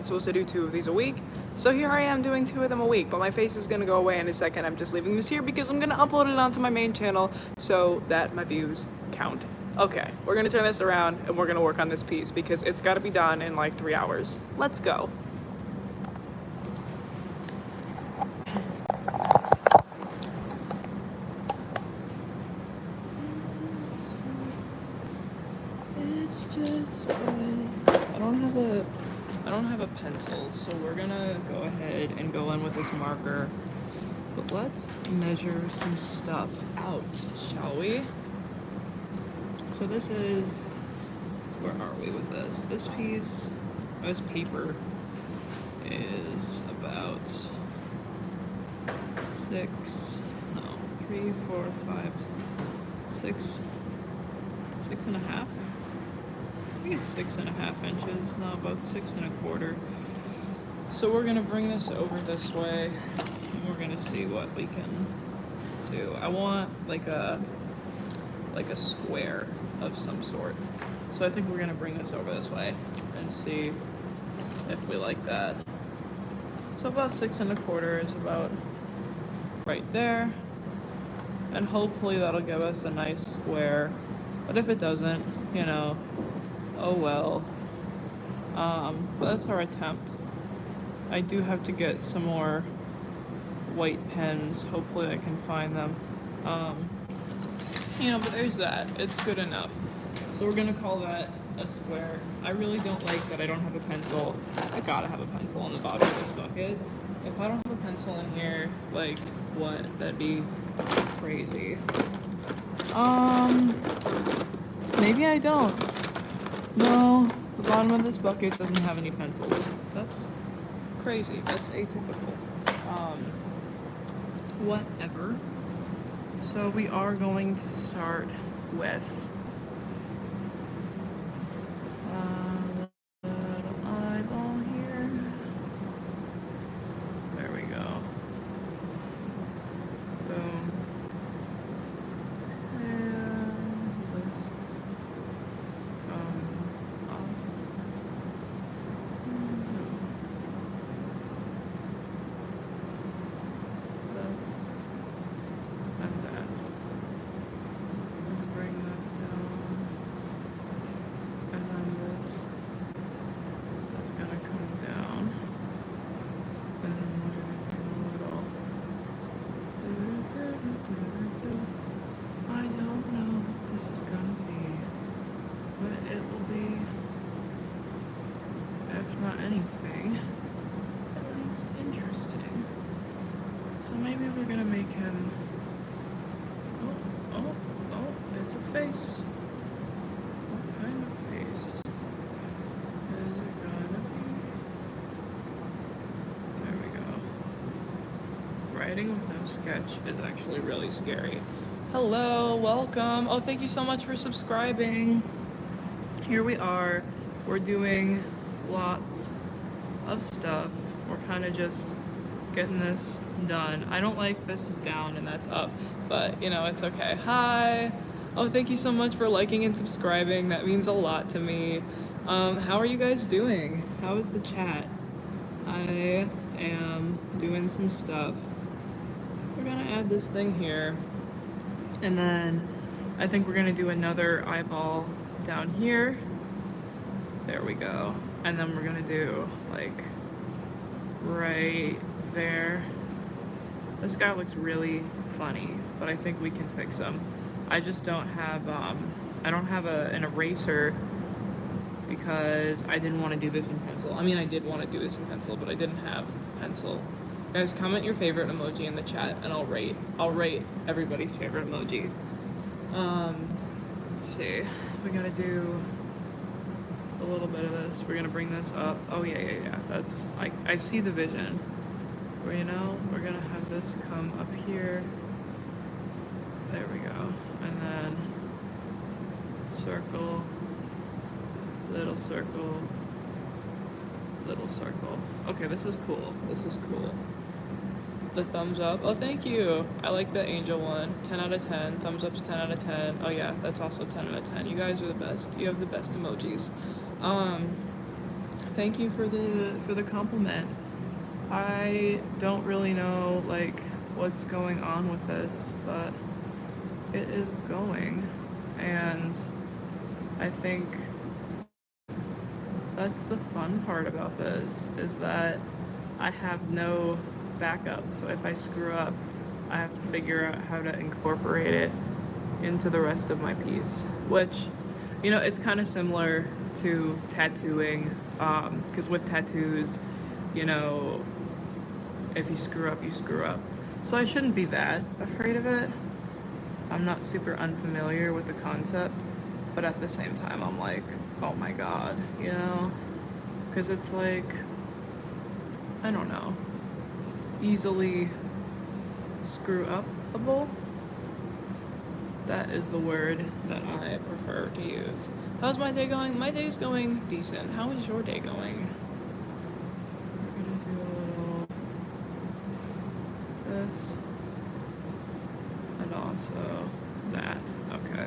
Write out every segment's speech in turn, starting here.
supposed to do 2 of these a week, so here I am doing 2 of them a week, but my face is gonna go away in a second. I'm just leaving this here because I'm gonna upload it onto my main channel so that my views count. Okay, we're gonna turn this around and we're gonna work on this piece because it's gotta be done in like 3 hours. Let's go. It's just I don't have a pencil, so we're gonna go ahead and go in with this marker. But let's measure some stuff out, shall we? So this is, where are we with this? This piece, this paper is about 3, 4, 5, 6 and a half. I think it's 6.5 inches, no, about 6.25. So we're gonna bring this over this way, and we're gonna see what we can do. I want like a square of some sort. So I think we're gonna bring this over this way and see if we like that. So about 6.25 is about right there, and hopefully that'll give us a nice square. But if it doesn't, you know, oh well. But that's our attempt. I do have to get some more white pens. Hopefully I can find them. You know, but there's that. It's good enough. So we're gonna call that a square. I really don't like that I don't have a pencil. I gotta have a pencil on the bottom of this bucket. If I don't have a pencil in here, like, what? That'd be crazy. Maybe I don't. No, the bottom of this bucket doesn't have any pencils. That's crazy. That's atypical. Whatever. So we are going to start with little eyeball here. There we go. Boom. And this comes up. This and that. I'm gonna bring that down. And then this is gonna come down. And then we're gonna do a little I don't know what this is gonna be, but it will be, if not anything, at least interesting. So maybe we're gonna make him, oh, it's a face. What kind of face is it gonna be? There we go. Writing with no sketch is actually really scary. Hello, welcome. Oh, thank you so much for subscribing. Here we are. We're doing lots of stuff. We're kind of just getting this done. I don't like this is down and that's up, but you know, it's okay. Hi. Oh, thank you so much for liking and subscribing. That means a lot to me. How are you guys doing? How is the chat? I am doing some stuff. We're gonna add this thing here. And then I think we're gonna do another eyeball down here. There we go. And then we're gonna do like right there. This guy looks really funny, but I think we can fix him. I just don't have I don't have an eraser because I didn't want to do this in pencil. I mean, I did want to do this in pencil, but I didn't have pencil. Guys, comment your favorite emoji in the chat and I'll rate everybody's favorite emoji. Let's see. We gotta do a little bit of this. We're gonna bring this up. Oh yeah. That's, I see the vision. Where, you know, we're gonna have this come up here. There we go. And then circle, little circle, little circle. Okay, this is cool. This is cool. The thumbs up. Oh, thank you. I like the angel one. 10 out of 10. Thumbs up's 10 out of 10. Oh yeah, that's also 10 out of 10. You guys are the best. You have the best emojis. Thank you for the compliment. I don't really know like what's going on with this, but it is going, and I think that's the fun part about this, is that I have no backup. So if I screw up, I have to figure out how to incorporate it into the rest of my piece, which, you know, it's kind of similar to tattooing, because with tattoos, you know, if you screw up, you screw up. So I shouldn't be that afraid of it. I'm not super unfamiliar with the concept, but at the same time, I'm like, oh my god, you know? Because it's like, I don't know, easily screw upable. That is the word that I prefer to use. How's my day going? My day's going decent. How is your day going? We're gonna do a little this and also that. Okay.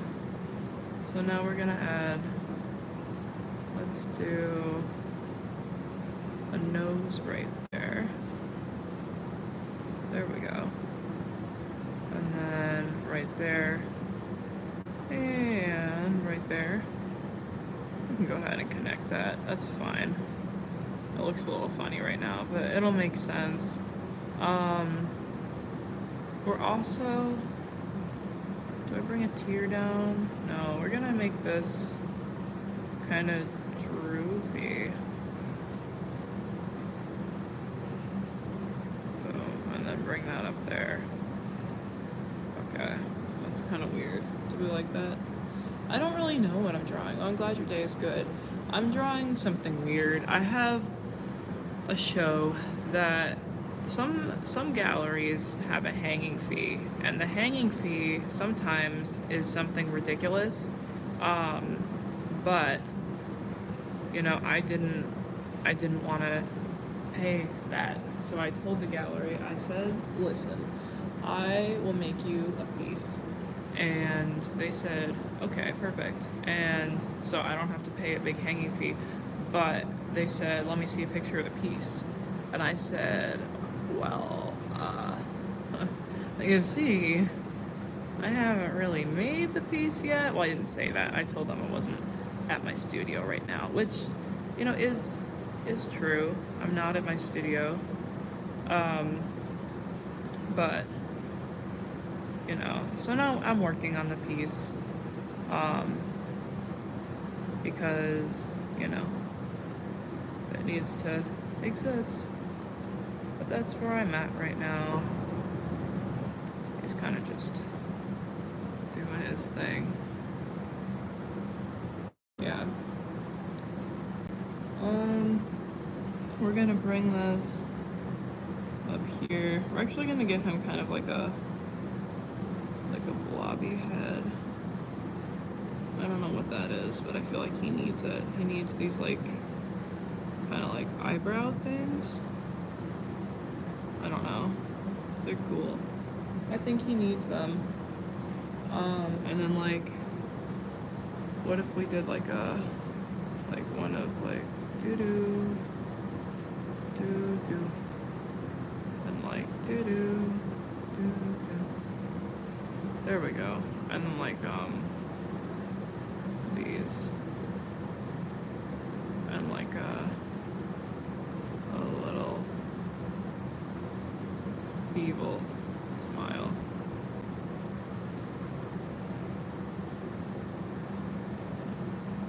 So now we're gonna add, let's do a nose right there. There we go. And then right there. And right there. We can go ahead and connect that. That's fine. It looks a little funny right now, but it'll make sense. We're also... Do I bring a tear down? No, we're gonna make this kind of droopy. Boom, and then bring that up there. Okay, that's kind of weird to be like that. I don't really know what I'm drawing. Oh, I'm glad your day is good. I'm drawing something weird. I have a show that some galleries have a hanging fee, and the hanging fee sometimes is something ridiculous. But you know, I didn't want to pay that, so I told the gallery, I said, listen, I will make you a piece. And they said, okay, perfect. And so I don't have to pay a big hanging fee. But they said, let me see a picture of the piece. And I said, well, you see, I haven't really made the piece yet. Well, I didn't say that. I told them I wasn't at my studio right now, which, you know, is true. I'm not at my studio. But you know, so now I'm working on the piece, because, you know, it needs to exist. But that's where I'm at right now. He's kind of just doing his thing. Yeah. We're gonna bring this up here. We're actually gonna give him kind of like a blobby head. I don't know what that is, but I feel like he needs it. He needs these like kind of like eyebrow things. I don't know. They're cool. I think he needs them. And then like, what if we did like one of like doo-doo, doo-doo, and like doo-doo, doo-doo. There we go. And then like these. And like a little evil smile.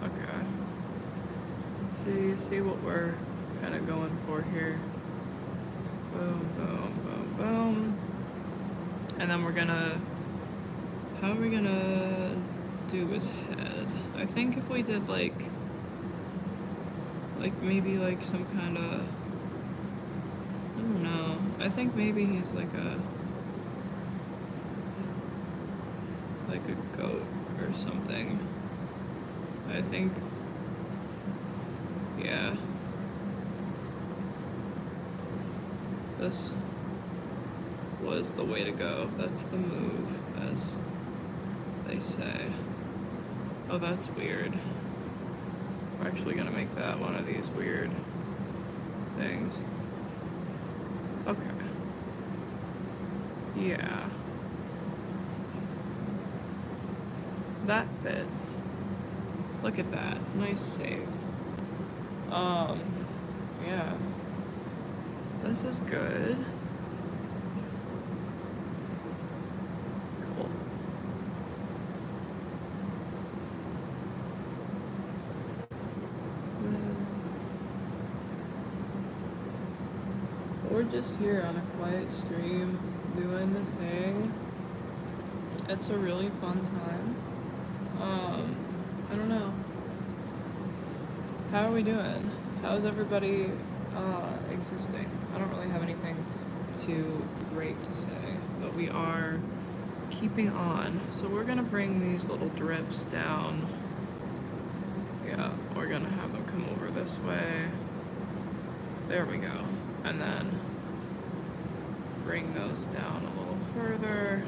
Okay. See what we're kind of going for here. Boom, boom, boom, boom. And then we're gonna, how are we gonna do his head? I think if we did like maybe like some kind of, I don't know. I think maybe he's like a goat or something. I think, yeah. This was the way to go. That's the move, as they say. Oh, that's weird. We're actually gonna make that one of these weird things. Okay. Yeah. That fits. Look at that. Nice save. Yeah. This is good. Cool. We're just here on a quiet stream doing the thing. It's a really fun time. I don't know. How are we doing? How's everybody existing? I don't really have anything too great to say, but we are keeping on. So we're gonna bring these little drips down. Yeah, we're gonna have them come over this way. There we go. And then bring those down a little further.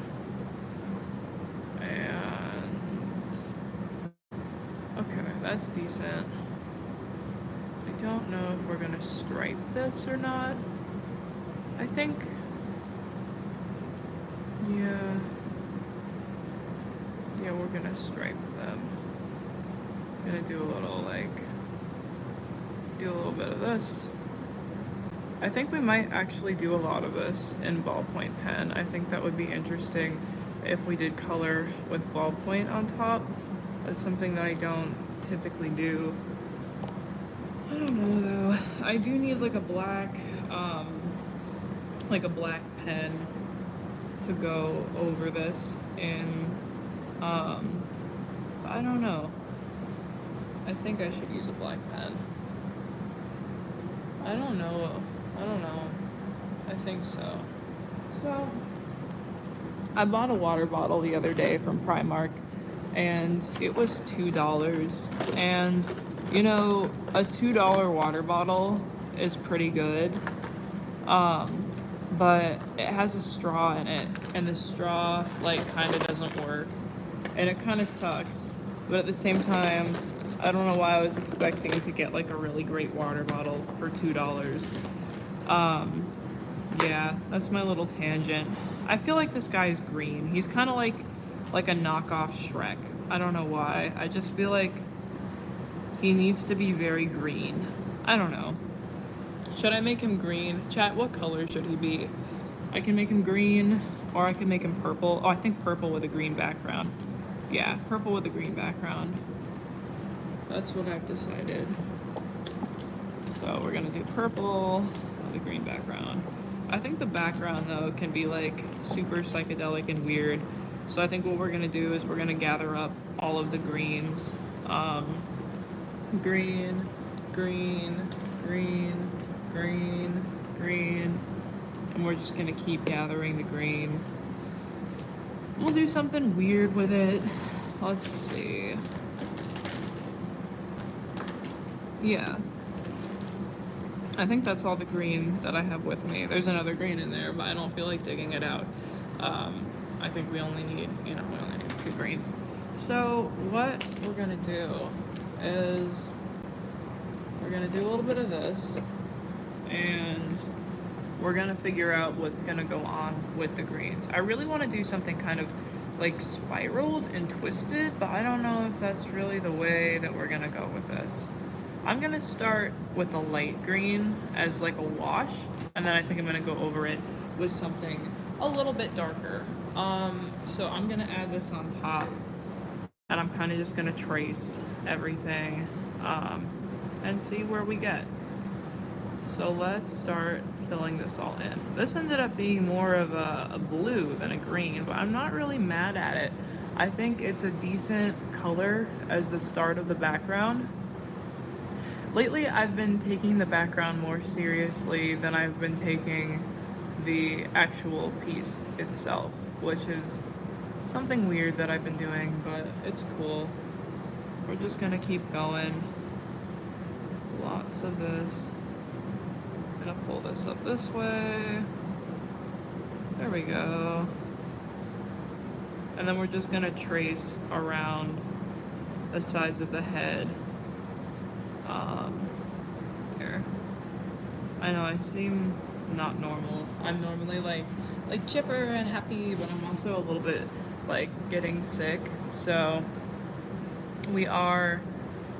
And okay, that's decent. I don't know if we're gonna stripe this or not. I think, yeah, we're gonna stripe them. Gonna do a little bit of this. I think we might actually do a lot of this in ballpoint pen. I think that would be interesting if we did color with ballpoint on top. That's something that I don't typically do. I don't know though. I do need like a black pen to go over this, and I don't know. I think I should use a black pen. I don't know. I think so. So, I bought a water bottle the other day from Primark, and it was $2. And, you know, a $2 water bottle is pretty good. But it has a straw in it, and the straw, like, kind of doesn't work. And it kind of sucks. But at the same time, I don't know why I was expecting to get, like, a really great water bottle for $2. Yeah, that's my little tangent. I feel like this guy is green. He's kind of like a knockoff Shrek. I don't know why. I just feel like he needs to be very green. I don't know. Should I make him green? Chat, what color should he be? I can make him green, or I can make him purple. Oh, I think purple with a green background. Yeah, purple with a green background. That's what I've decided. So we're gonna do purple with a green background. I think the background though can be like super psychedelic and weird. So I think what we're gonna do is we're gonna gather up all of the greens. Green, green, green, green, green. And we're just gonna keep gathering the green. We'll do something weird with it. Let's see. Yeah. I think that's all the green that I have with me. There's another green in there, but I don't feel like digging it out. I think we only need a few greens. So what we're gonna do is we're gonna do a little bit of this, and we're gonna figure out what's gonna go on with the greens. I really want to do something kind of like spiraled and twisted, but I don't know if that's really the way that we're gonna go with this. I'm gonna start with a light green as like a wash, and then I think I'm gonna go over it with something a little bit darker. So I'm gonna add this on top, and I'm kind of just gonna trace everything and see where we get. So let's start filling this all in. This ended up being more of a blue than a green, but I'm not really mad at it. I think it's a decent color as the start of the background. Lately, I've been taking the background more seriously than I've been taking the actual piece itself, which is something weird that I've been doing, but it's cool. We're just gonna keep going. Lots of this. I'm gonna pull this up this way. There we go. And then we're just gonna trace around the sides of the head Here. I know I seem not normal. I'm normally like chipper and happy, but I'm also a little bit like getting sick. So we are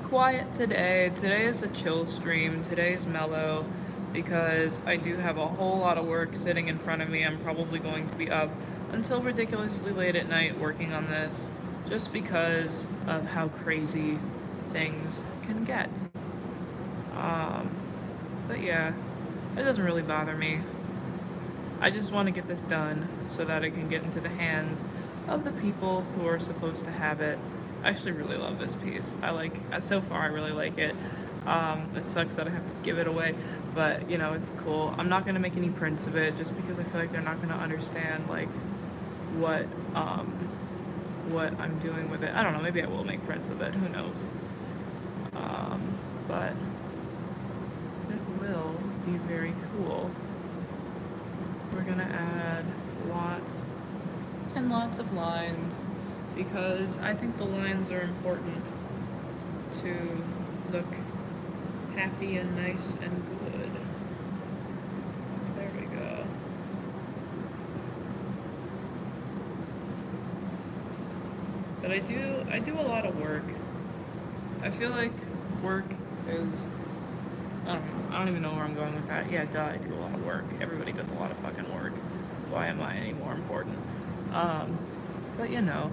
quiet today. Today is a chill stream. Today's mellow because I do have a whole lot of work sitting in front of me. I'm probably going to be up until ridiculously late at night working on this just because of how crazy things can get. But yeah, it doesn't really bother me. I just want to get this done so that it can get into the hands of the people who are supposed to have it. I actually really love this piece. So far I really like it. It sucks that I have to give it away, but you know, it's cool. I'm not gonna make any prints of it just because I feel like they're not gonna understand like what I'm doing with it. I don't know, maybe I will make prints of it, who knows. But it will be very cool. We're gonna add lots and lots of lines because I think the lines are important to look happy and nice and good. There we go. But I do a lot of work. I feel like work is, I don't know, I don't even know where I'm going with that. Yeah, duh, I do a lot of work. Everybody does a lot of fucking work. Why am I any more important? But you know.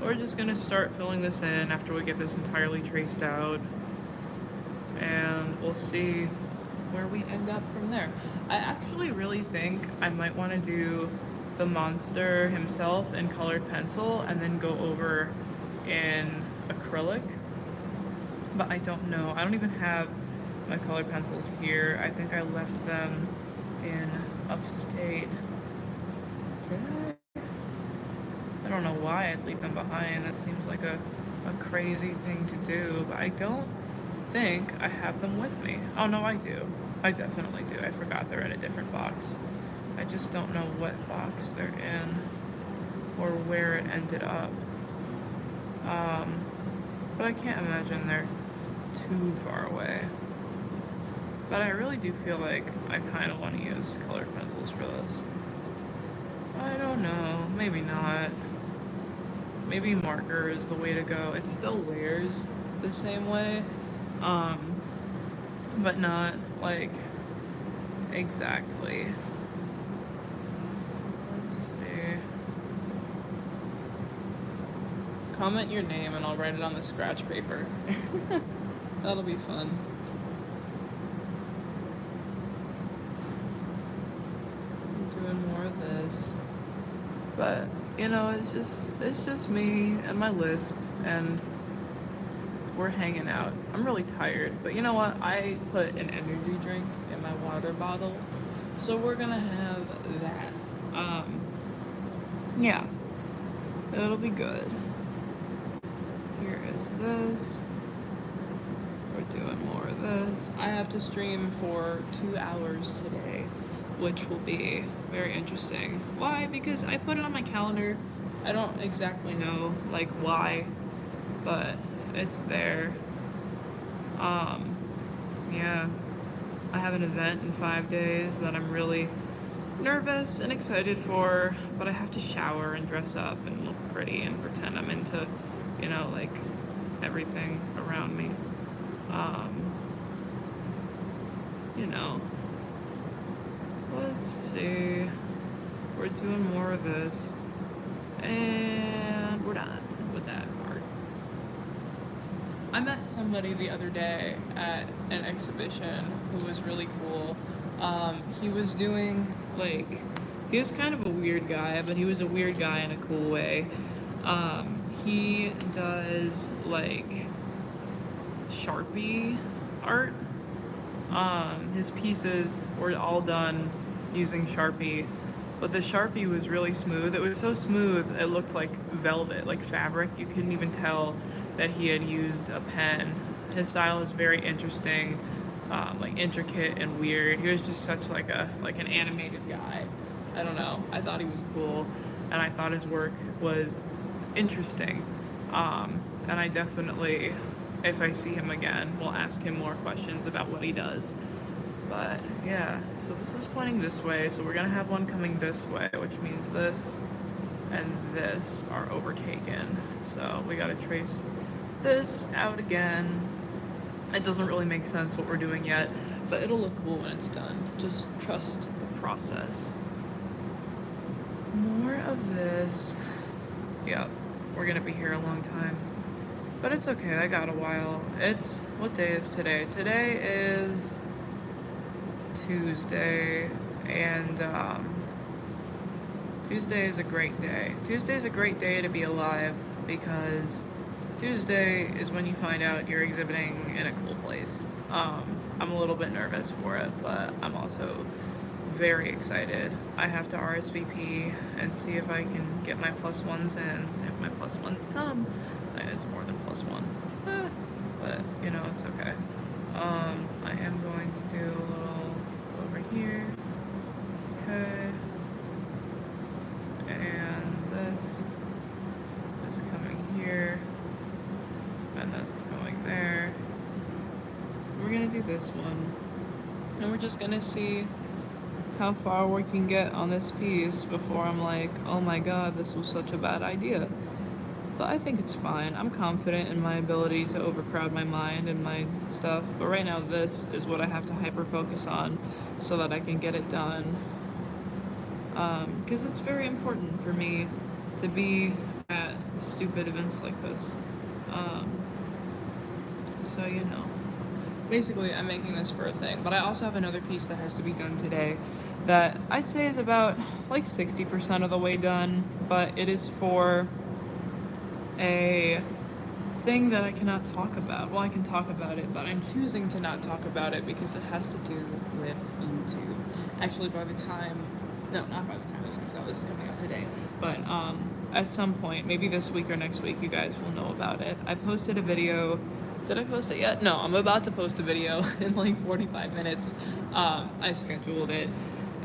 We're just gonna start filling this in after we get this entirely traced out. And we'll see where we end up from there. I actually really think I might want to do the monster himself in colored pencil and then go over in acrylic. But I don't know. I don't even have my colored pencils here. I think I left them in upstate. Did I? I don't know why I'd leave them behind. That seems like a crazy thing to do, but I don't think I have them with me. Oh no, I do. I definitely do. I forgot they're in a different box. I just don't know what box they're in or where it ended up. But I can't imagine they're too far away. But I really do feel like I kind of want to use colored pencils for this. I don't know, maybe not. Maybe marker is the way to go. It still layers the same way, but not like exactly. Let's see. Comment your name and I'll write it on the scratch paper. That'll be fun. I'm doing more of this. But, you know, it's just me and my lisp, and we're hanging out. I'm really tired, but you know what? I put an energy drink in my water bottle, so we're gonna have that. Yeah, it'll be good. Here is this. We're doing more of this. I have to stream for 2 hours today, which will be very interesting. Why? Because I put it on my calendar. I don't exactly know like why, but it's there. Yeah, I have an event in 5 days that I'm really nervous and excited for, but I have to shower and dress up and look pretty and pretend I'm into, you know, like everything around me. You know. Let's see. We're doing more of this. And we're done with that part. I met somebody the other day at an exhibition who was really cool. He was doing, like, he was kind of a weird guy, but he was a weird guy in a cool way. He does, like, Sharpie art. His pieces were all done using Sharpie, but the Sharpie was really smooth. It was so smooth it looked like velvet, like fabric. You couldn't even tell that he had used a pen. His style is very interesting, like intricate and weird. He was just such like an animated guy. I don't know. I thought he was cool, and I thought his work was interesting. and I definitely, if I see him again, will ask him more questions about what he does. But yeah, so this is pointing this way, so we're gonna have one coming this way, which means this and this are overtaken. So we gotta trace this out again. It doesn't really make sense what we're doing yet, but it'll look cool when it's done. Just trust the process. More of this. Yep, we're gonna be here a long time. But it's okay, I got a while. What day is today? Today is Tuesday, and Tuesday is a great day. Tuesday is a great day to be alive, because Tuesday is when you find out you're exhibiting in a cool place. I'm a little bit nervous for it, but I'm also very excited. I have to RSVP and see if I can get my +1s in. If my +1s come, then it's more than +1. But, you know, it's okay. I am going to do a little over here. Okay. And this coming here. And that's going there. We're gonna do this one. And we're just gonna see how far we can get on this piece before I'm like, oh my god, this was such a bad idea. But I think it's fine. I'm confident in my ability to overcrowd my mind and my stuff. But right now, this is what I have to hyper focus on so that I can get it done. Because it's very important for me to be at stupid events like this. So, you know. Basically, I'm making this for a thing. But I also have another piece that has to be done today that I'd say is about like 60% of the way done. But it is for a thing that I cannot talk about. Well, I can talk about it, but I'm choosing to not talk about it because it has to do with YouTube. Actually, not by the time this comes out, this is coming out today, but at some point, maybe this week or next week, you guys will know about it. I posted a video. Did I post it yet? No, I'm about to post a video in like 45 minutes. I scheduled it,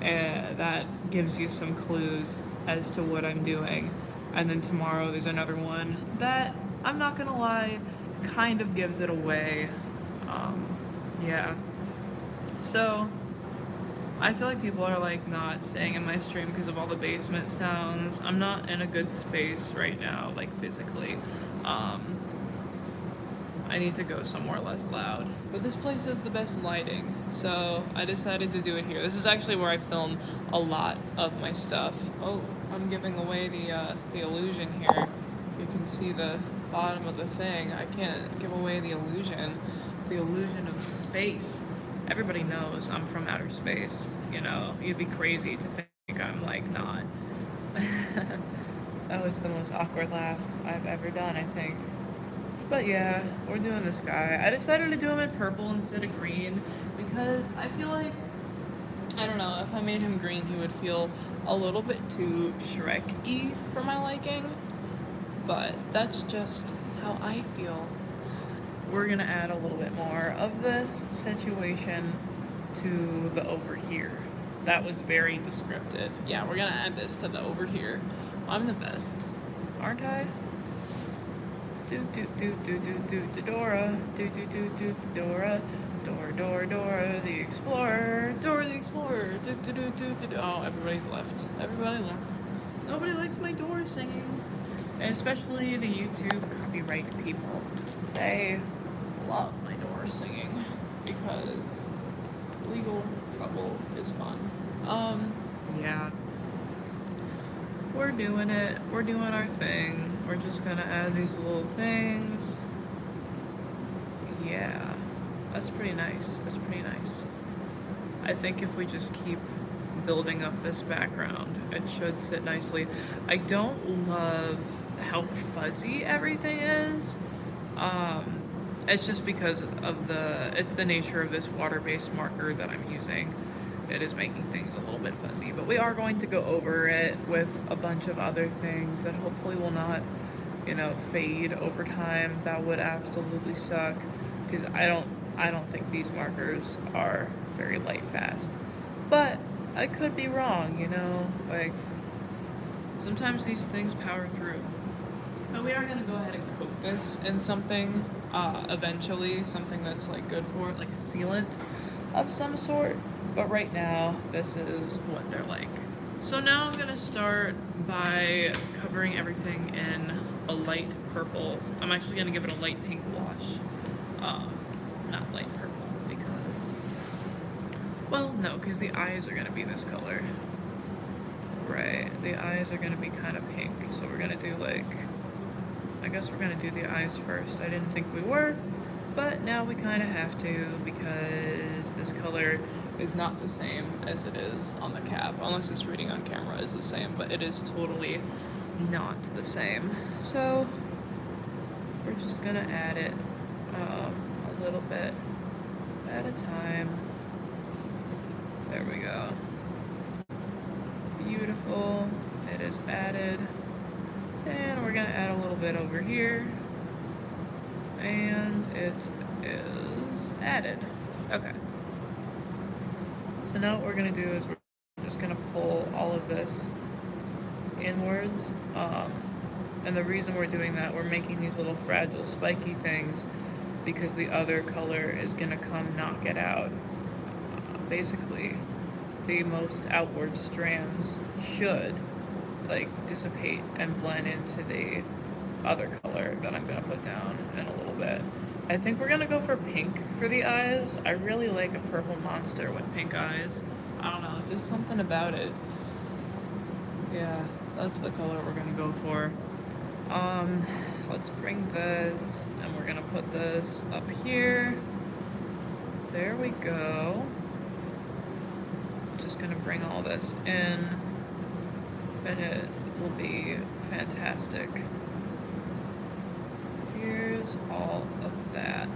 and that gives you some clues as to what I'm doing. And then tomorrow there's another one that, I'm not gonna lie, kind of gives it away. Yeah. So, I feel like people are like not staying in my stream because of all the basement sounds. I'm not in a good space right now, like physically. I need to go somewhere less loud. But this place has the best lighting, so I decided to do it here. This is actually where I film a lot of my stuff. Oh, I'm giving away the illusion here. You can see the bottom of the thing. I can't give away the illusion of space. Everybody knows I'm from outer space, you know. You'd be crazy to think I'm like not. That was the most awkward laugh I've ever done, I think. But yeah, we're doing this guy. I decided to do him in purple instead of green because I feel like, I don't know, if I made him green, he would feel a little bit too Shrek-y for my liking. But that's just how I feel. We're gonna add a little bit more of this situation to the over here. That was very descriptive. Yeah, we're gonna add this to the over here. I'm the best, aren't I? Dora, Dora, Dora the Explorer, Dora the Explorer, Oh, everybody's left. Everybody left. Nobody likes my Dora singing. And especially the YouTube copyright people. They love my Dora singing because legal trouble is fun. Yeah. We're doing it. We're doing our thing. We're just gonna add these little things. Yeah. That's pretty nice. That's pretty nice. I think if we just keep building up this background, it should sit nicely. I don't love how fuzzy everything is. It's just because of it's the nature of this water-based marker that I'm using. It is making things a little bit fuzzy, but we are going to go over it with a bunch of other things that hopefully will not, you know, fade over time. That would absolutely suck, because I don't think these markers are very light fast. But I could be wrong, you know, like sometimes these things power through. But we are gonna go ahead and coat this in something eventually, something that's like good for it, like a sealant of some sort. But right now, this is what they're like. So now I'm gonna start by covering everything in a light purple. I'm actually gonna give it a light pink wash. Not light purple because, well, no, because the eyes are gonna be this color. Right, the eyes are gonna be kind of pink. So we're gonna do like, I guess we're gonna do the eyes first. I didn't think we were, but now we kind of have to because this color is not the same as it is on the cap, unless it's reading on camera is the same, but it is totally not the same. So we're just gonna add it a little bit at a time. There we go. Beautiful. It is added. And we're gonna add a little bit over here. And it is added. Okay. So now what we're gonna do is we're just gonna pull all of this inwards. And the reason we're doing that, we're making these little fragile spiky things because the other color is gonna come knock it out. Basically, the most outward strands should like dissipate and blend into the other color that I'm gonna put down in a little bit. I think we're gonna go for pink for the eyes. I really like a purple monster with pink eyes. I don't know, just something about it. Yeah, that's the color we're gonna go for. Let's bring this and we're gonna put this up here. There we go. Just gonna bring all this in and it will be fantastic. Here's all of that.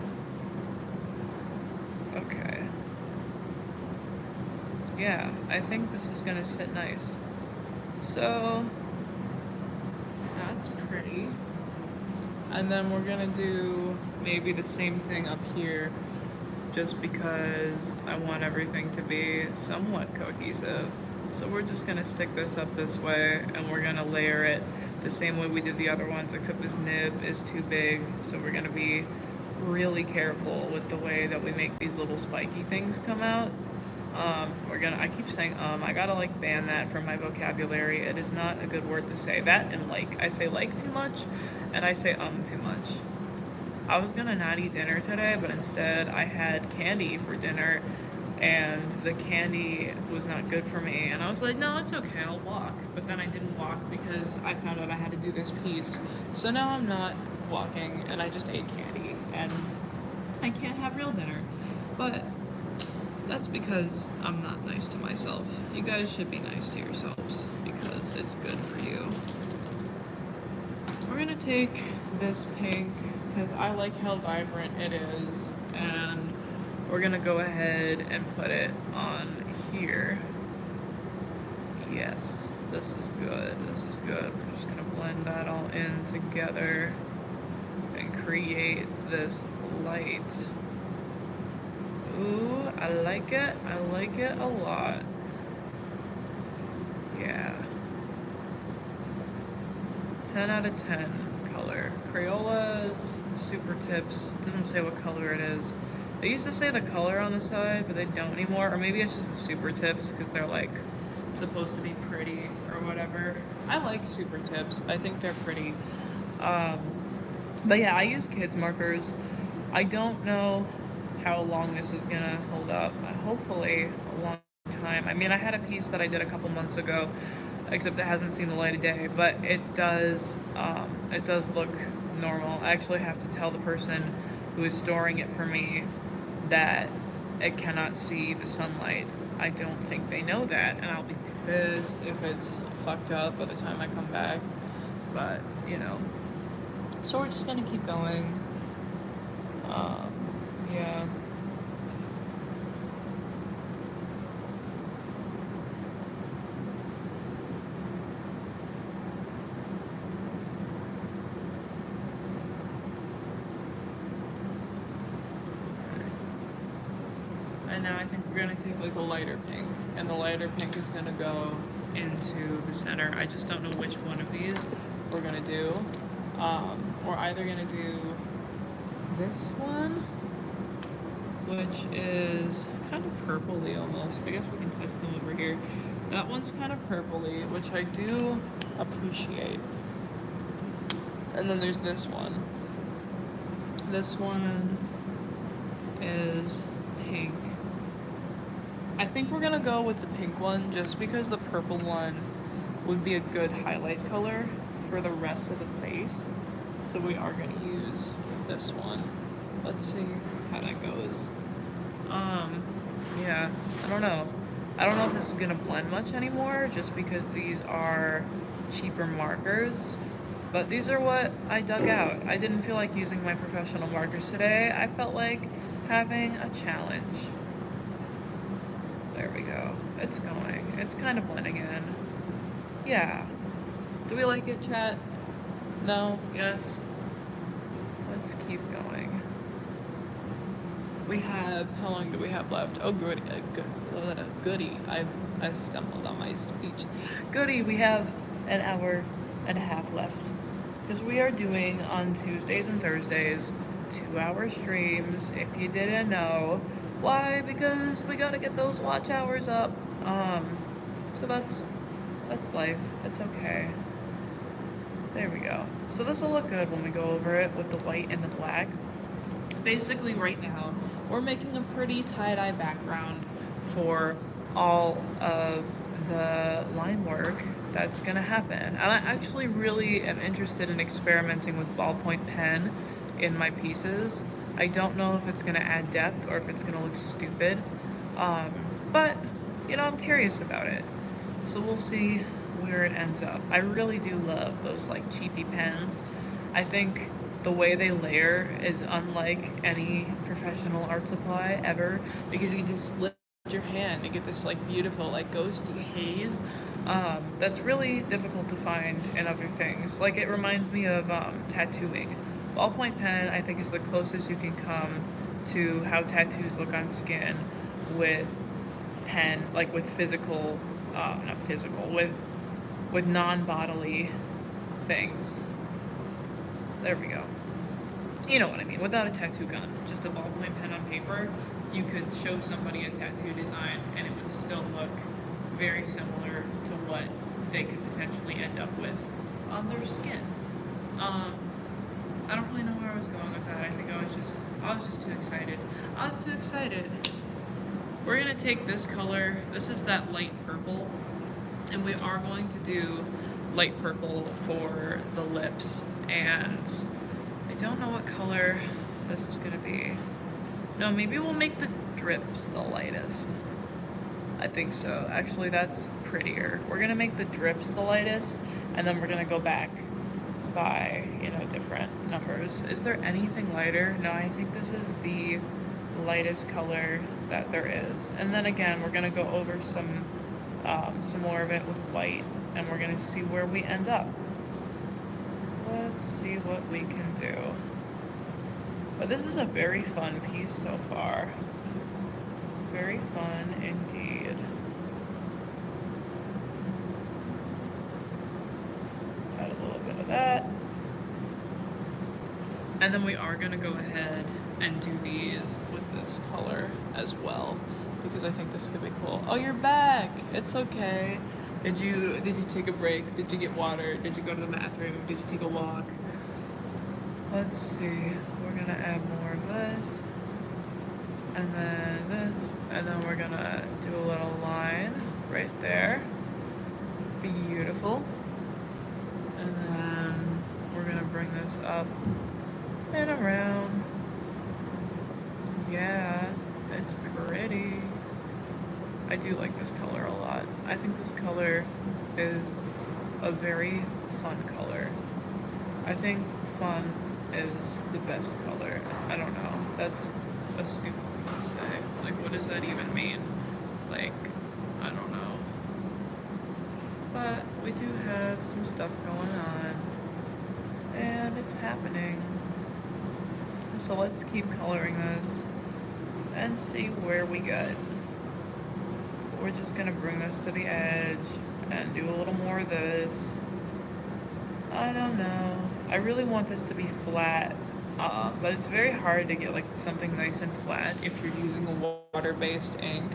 Okay. Yeah, I think this is gonna sit nice. So that's pretty. And then we're gonna do maybe the same thing up here just because I want everything to be somewhat cohesive. So we're just gonna stick this up this way and we're gonna layer it the same way we did the other ones, except this nib is too big. So we're gonna be really careful with the way that we make these little spiky things come out. I keep saying I gotta like ban that from my vocabulary. It is not a good word to say. That and like, I say like too much and I say too much. I was gonna not eat dinner today, but instead I had candy for dinner and the candy was not good for me. And I was like, no, it's okay, I'll walk. But then I didn't walk because I found out I had to do this piece. So now I'm not walking and I just ate candy and I can't have real dinner. But that's because I'm not nice to myself. You guys should be nice to yourselves because it's good for you. We're gonna take this pink because I like how vibrant it is, and we're gonna go ahead and put it on here. Yes, this is good, this is good. We're just gonna blend that all in together and create this light. Ooh, I like it a lot. Yeah. 10 out of 10 color. Crayolas, super tips, doesn't say what color it is. They used to say the color on the side, but they don't anymore. Or maybe it's just the super tips because they're like supposed to be pretty or whatever. I like super tips. I think they're pretty. But yeah, I use kids markers. I don't know how long this is gonna hold up. Hopefully a long time. I mean, I had a piece that I did a couple months ago, except it hasn't seen the light of day, but it does look normal. I actually have to tell the person who is storing it for me that it cannot see the sunlight. I don't think they know that, and I'll be pissed if it's fucked up by the time I come back, but you know. So we're just gonna keep going. Yeah. And now I think we're gonna take like a lighter pink, and the lighter pink is gonna go into the center. I just don't know which one of these we're gonna do. We're either gonna do this one, which is kind of purpley almost. I guess we can test them over here. That one's kind of purpley, which I do appreciate. And then there's this one. This one is pink. I think we're gonna go with the pink one just because the purple one would be a good highlight color for the rest of the face. So we are gonna use this one. Let's see how that goes. Yeah, I don't know. I don't know if this is gonna blend much anymore just because these are cheaper markers. But these are what I dug out. I didn't feel like using my professional markers today. I felt like having a challenge. There we go. It's going. It's kind of blending in. Yeah. Do we like it, chat? No? Yes? Let's keep going. We have, how long do we have left? Oh, goody. Goody. I stumbled on my speech. Goody, we have an hour and a half left. Because we are doing on Tuesdays and Thursdays 2-hour streams, if you didn't know. Why? Because we gotta get those watch hours up. So that's life. It's okay. There we go. So this will look good when we go over it with the white and the black. Basically right now, we're making a pretty tie-dye background for all of the line work that's gonna happen. And I actually really am interested in experimenting with ballpoint pen in my pieces. I don't know if it's gonna add depth or if it's gonna look stupid, but you know, I'm curious about it. So we'll see where it ends up. I really do love those like cheapy pens. I think the way they layer is unlike any professional art supply ever, because you can just lift your hand and get this like beautiful like ghosty haze. That's really difficult to find in other things. Like it reminds me of tattooing. Ballpoint pen I think is the closest you can come to how tattoos look on skin with pen, like with physical, not physical, with non-bodily things. There we go. You know what I mean, without a tattoo gun, just a ballpoint pen on paper, you could show somebody a tattoo design and it would still look very similar to what they could potentially end up with on their skin. I don't really know where I was going with that. I think I was just too excited. I was too excited. We're gonna take this color, this is that light purple, and we are going to do light purple for the lips, and I don't know what color this is gonna be. No, maybe we'll make the drips the lightest. I think so. Actually, that's prettier. We're gonna make the drips the lightest, and then we're gonna go back by, you know, different numbers. Is there anything lighter? No, I think this is the lightest color that there is. And then again, we're gonna go over some more of it with white, and we're gonna see where we end up. Let's see what we can do. But this is a very fun piece so far. Very fun indeed. Add a little bit of that. And then we are gonna go ahead and do these with this color as well, because I think this could be cool. Oh, you're back! It's okay. Did you take a break? Did you get water? Did you go to the bathroom? Did you take a walk? Let's see. We're gonna add more of this. And then this. And then we're gonna do a little line right there. Beautiful. And then we're gonna bring this up and around. Yeah, it's pretty. I do like this color a lot. I think this color is a very fun color. I think fun is the best color. I don't know. That's a stupid thing to say. Like, what does that even mean? Like, I don't know. But we do have some stuff going on, and it's happening. So let's keep coloring this and see where we get. We're just gonna bring this to the edge and do a little more of this. I don't know. I really want this to be flat, but it's very hard to get like something nice and flat if you're using a water-based ink.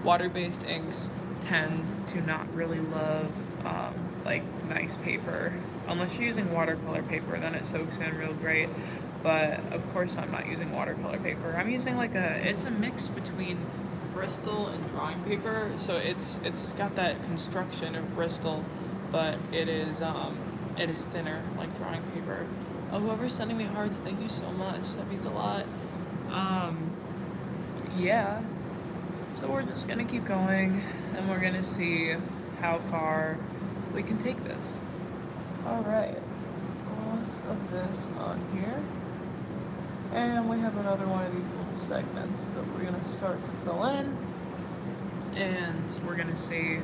Water-based inks tend to not really love like nice paper. Unless you're using watercolor paper, then it soaks in real great. But of course I'm not using watercolor paper. I'm using like it's a mix between Bristol and drawing paper. So it's got that construction of Bristol, but it is thinner like drawing paper. Oh, whoever's sending me hearts, thank you so much. That means a lot. Yeah. So we're just gonna keep going and we're gonna see how far we can take this. Alright, lots of this on here. And we have another one of these little segments that we're gonna start to fill in. And we're gonna see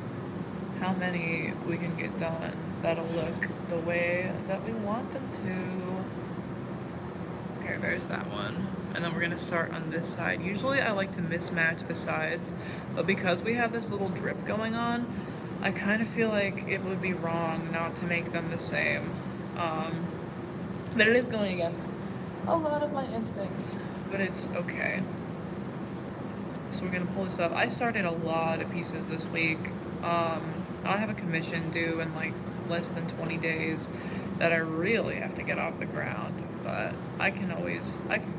how many we can get done that'll look the way that we want them to. Okay, there's that one. And then we're gonna start on this side. Usually I like to mismatch the sides, but because we have this little drip going on, I kind of feel like it would be wrong not to make them the same. But it is going against a lot of my instincts, but it's okay. So we're gonna pull this up. I started a lot of pieces this week. I have a commission due in like less than 20 days that I really have to get off the ground, but I can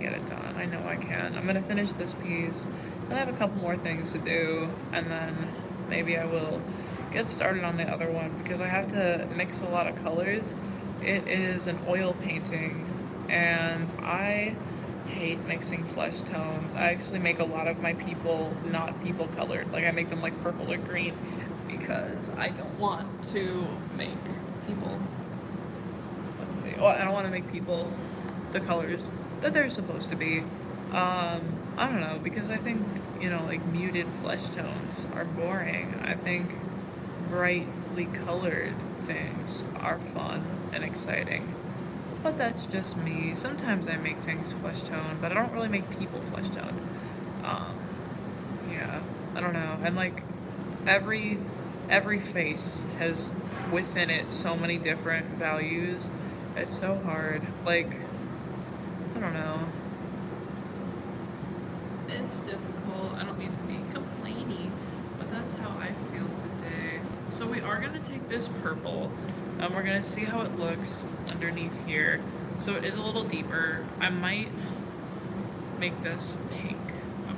get it done. I know I can. I'm gonna finish this piece, and I have a couple more things to do, and then maybe I will get started on the other one because I have to mix a lot of colors. It is an oil painting, and I hate mixing flesh tones. I actually make a lot of my people not people colored. Like I make them like purple or green because I don't want to make people, let's see, I don't want to make people the colors that they're supposed to be. I don't know, because I think, like muted flesh tones are boring. I think brightly colored things are fun and exciting. But that's just me. Sometimes I make things flesh tone, but I don't really make people flesh tone. Yeah, I don't know. And like every face has within it so many different values. It's so hard. Like, I don't know. It's difficult. I don't mean to be complaining, but that's how I feel today. So we are gonna take this purple and we're gonna see how it looks underneath here. So it is a little deeper. I might make this pink.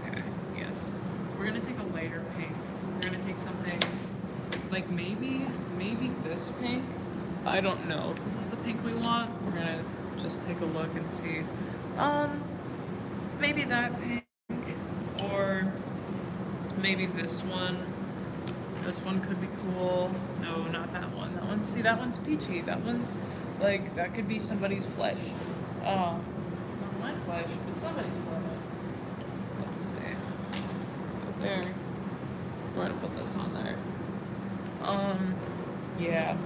Okay, yes. We're gonna take a lighter pink. We're gonna take something like maybe this pink. I don't know if this is the pink we want. We're gonna just take a look and see. Maybe that pink, or maybe this one. This one could be cool. No, not that one. That one's peachy. That one's like, that could be somebody's flesh. Not my flesh, but somebody's flesh. Let's see. Right there. We're gonna put this on there. Yeah.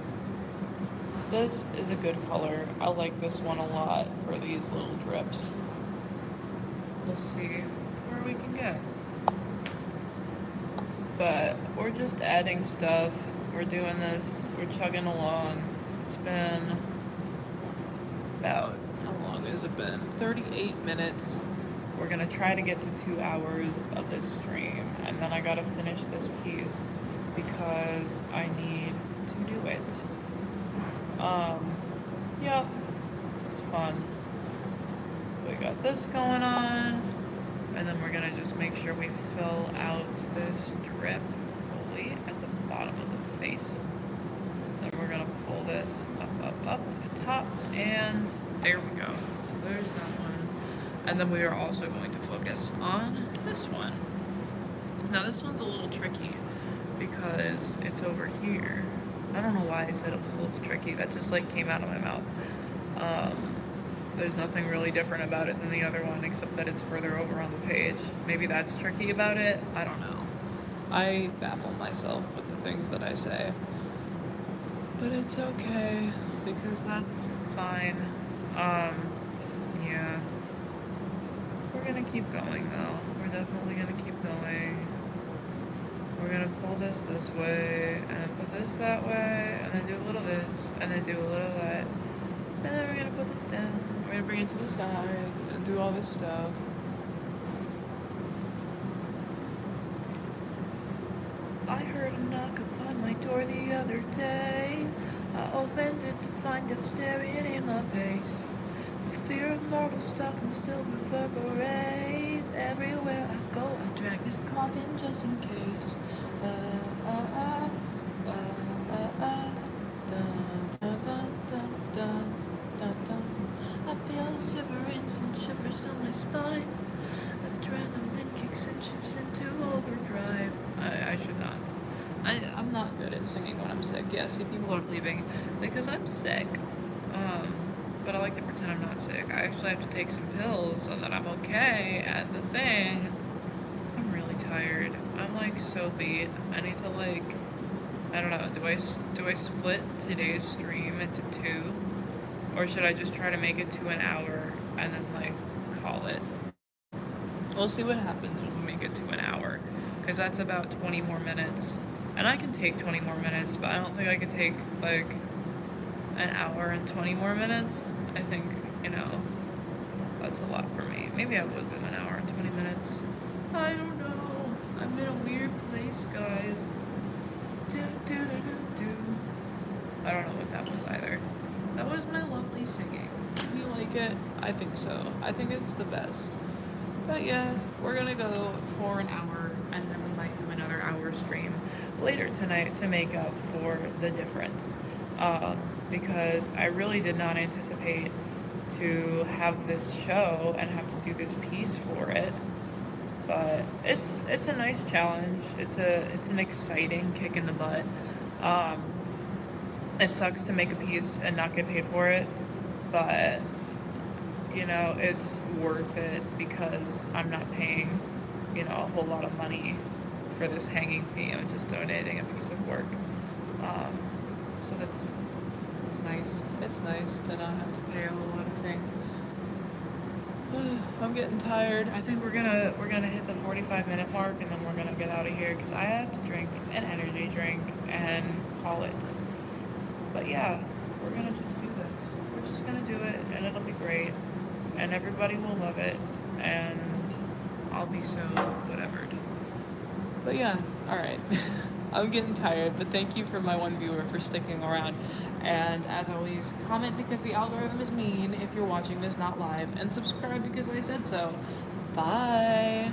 This is a good color. I like this one a lot for these little drips. We'll see where we can get. But we're just adding stuff. We're doing this. We're chugging along. It's been about, how long has it been? 38 minutes. We're gonna try to get to 2 hours of this stream, and then I gotta finish this piece because I need to do it. Yeah, it's fun. We got this going on, and then we're gonna just make sure we fill out this drip fully at the bottom of the face. Then we're gonna pull this up to the top, and there we go. So there's that one. And then we are also going to focus on this one. Now this one's a little tricky because it's over here. I don't know why I said it was a little tricky. That just like came out of my mouth. There's nothing really different about it than the other one except that it's further over on the page. Maybe that's tricky about it. I don't know. I baffle myself with the things that I say. But it's okay because that's fine. Yeah. We're gonna keep going though. We're definitely gonna keep going. We're gonna pull this way, and put this that way, and then do a little this, and then do a little that. And then we're gonna put this down. We're gonna bring it to the side and do all this stuff. I heard a knock upon my door the other day. I opened it to find it staring in my face. The fear of mortal stalking still reverberates. Everywhere I go, I drag this coffin just in case. I feel a shiverings and shivers down my spine. Adrenaline kicks and shifts into overdrive. I should not. I'm not good at singing when I'm sick. Yeah, see, people are leaving because I'm sick. But I like to pretend I'm not sick. I actually have to take some pills so that I'm okay. And the thing, I'm really tired. I'm like so beat. I need to like, I don't know. Do I split today's stream into two, or should I just try to make it to an hour and then like call it? We'll see what happens when we make it to an hour, because that's about 20 more minutes. And I can take 20 more minutes, but I don't think I could take like an hour and 20 more minutes. I think, you know, that's a lot for me. Maybe I would do an hour and 20 minutes. I don't know. I'm in a weird place, guys. Do, do, do, do, do. I don't know what that was either. That was my lovely singing. Do you like it? I think so. I think it's the best. But yeah, we're gonna go for an hour, and then we might do another hour stream later tonight to make up for the difference. Because I really did not anticipate to have this show and have to do this piece for it. But it's a nice challenge. It's an exciting kick in the butt. It sucks to make a piece and not get paid for it, but you know, it's worth it because I'm not paying, you know, a whole lot of money for this hanging fee. I'm just donating a piece of work. So it's nice. It's nice to not have to pay a whole lot of thing. I'm getting tired. I think we're gonna hit the 45-minute mark, and then we're gonna get out of here because I have to drink an energy drink and call it. But yeah, we're gonna just do this. We're just gonna do it, and it'll be great, and everybody will love it, and I'll be so whatevered. But yeah, all right. I'm getting tired, but thank you for my one viewer for sticking around. And as always, comment because the algorithm is mean if you're watching this not live, and subscribe because I said so. Bye.